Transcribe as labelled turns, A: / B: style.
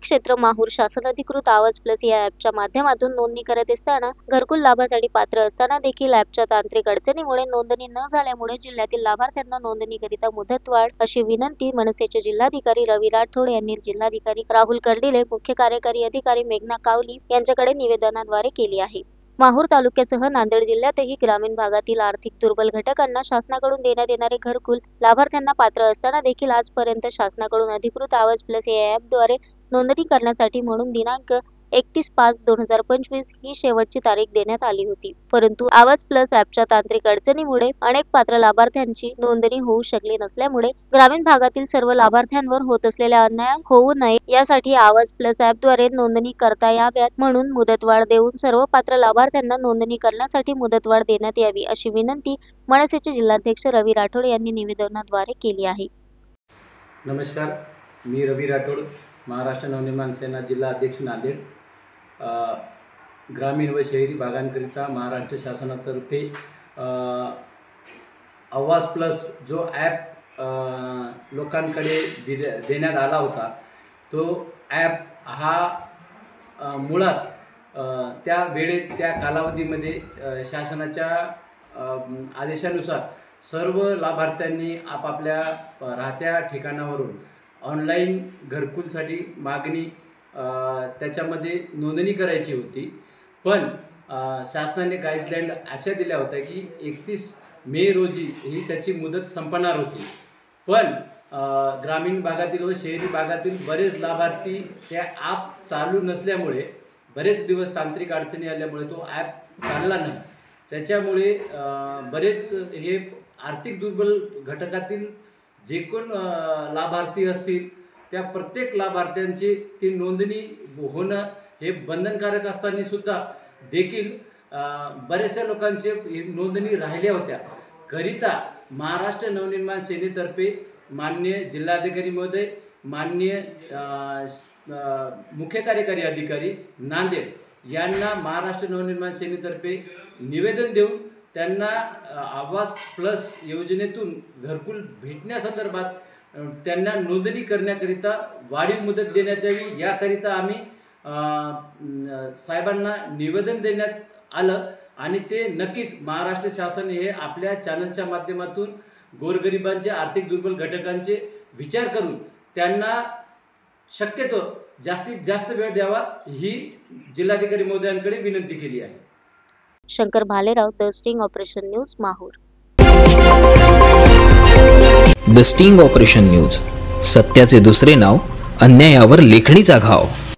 A: क्षेत्र माहूर शासन अधिकृत आवाज प्लस या ॲपच्या माध्यमातून नोंदणी करत असताना घरकुल लाभासाठी पात्र असताना देखील ॲपच्या तांत्रिक अडचणीमुळे नोंदणी न झाल्यामुळे जिल्ह्यातील लाभार्थ्यांना नोंदणीकरिता मुदतवाढ अशी विनंती मनसेचे जिल्हाधिकारी रवी राठोड यांनी जिल्हाधिकारी राहुल कर्डिले, मुख्य कार्यकारी अधिकारी मेघना कावली यांच्याकडे निवेदनाद्वारे केली आहे। माहूर तालुक्यासह नांदेड जिल्ह्यातही ग्रामीण भागातील आर्थिक दुर्बल घटकांना शासनाकडून देण्यात येणारे घरकुल लाभार्थ्यांना पात्र असताना देखील आजपर्यंत शासनाकडून अधिकृत आवाज प्लस या ॲपद्वारे नोंदणी करण्यासाठी म्हणून दिनांक 31/5/2025 ही शेवटची तारीख देण्यात आली होती। परंतु आवाज प्लस ॲपच्या तांत्रिक अडचणीमुळे अनेक पात्र लाभार्थ्यांची नोंदणी होऊ शकली नसल्यामुळे ग्रामीण भागातील सर्व लाभार्थ्यांवर होत असलेल्या अन्याय होऊ नये यासाठी आवाज प्लस ॲपद्वारे नोंदणी करता याव्यात म्हणून मुदतवाढ देऊन सर्व पात्र लाभार्थ्यांना नोंदणी करण्यासाठी मुदतवाढ देण्यात यावी अशी विनंती मनसेचे जिल्हाध्यक्ष रवी राठोड यांनी निवेदनाद्वारे केली आहे।
B: नमस्कार, मी रवी राठोड, महाराष्ट्र नवनिर्माण सेना जिल्हा अध्यक्ष नांदेड। ग्रामीण व शहरी भागांकरिता महाराष्ट्र शासनातर्फे आवाज प्लस जो ॲप लोकांकडे देण्यात आला होता, तो ॲप हा मुळात त्या वेळेत त्या कालावधीमध्ये शासनाच्या आदेशानुसार सर्व लाभार्थ्यांनी आपापल्या राहत्या ठिकाणावरून ऑनलाईन घरकुलसाठी मागणी त्याच्यामध्ये नोंदणी करायची होती। पण शासनाने गाईडलाईन अशा दिल्या होत्या की 31 मे रोजी ही त्याची मुदत संपणार होती। पण ग्रामीण भागातील व शहरी भागातील बरेच लाभार्थी त्या ॲप चालू नसल्यामुळे बरेच दिवस तांत्रिक अडचणी आल्यामुळे तो ॲप चालला नाही। त्याच्यामुळे बरेच हे आर्थिक दुर्बल घटकातील जे कोण लाभार्थी असतील त्या प्रत्येक लाभार्थ्यांची ती नोंदणी होणं हे बंधनकारक असताना सुद्धा देखील बऱ्याचशा लोकांची नोंदणी राहिल्या होत्या। करिता महाराष्ट्र नवनिर्माण सेनेतर्फे माननीय जिल्हाधिकारी महोदय, माननीय मुख्य कार्यकारी अधिकारी नांदेड यांना महाराष्ट्र नवनिर्माण सेनेतर्फे निवेदन देऊन त्यांना आवाज प्लस योजनेतून घरकुल भेटण्यासंदर्भात त्यांना नोंदणी करण्याकरिता वाढीव मुदत देण्यात यावी याकरिता आम्ही साहेबांना निवेदन देण्यात आलं। आणि ते नक्कीच महाराष्ट्र शासन हे आपल्या चॅनलच्या माध्यमातून गोरगरिबांचे आर्थिक दुर्बल घटकांचे विचार करून त्यांना शक्यतो जास्तीत जास्त वेळ द्यावा ही जिल्हाधिकारी महोदयांकडे विनंती केली आहे।
A: Shankar Bhalerao, the sting operation news, Mahur.
C: The sting operation news, सत्याचे दुसरे नाव, अन्यायावर लेखणीचा घाव।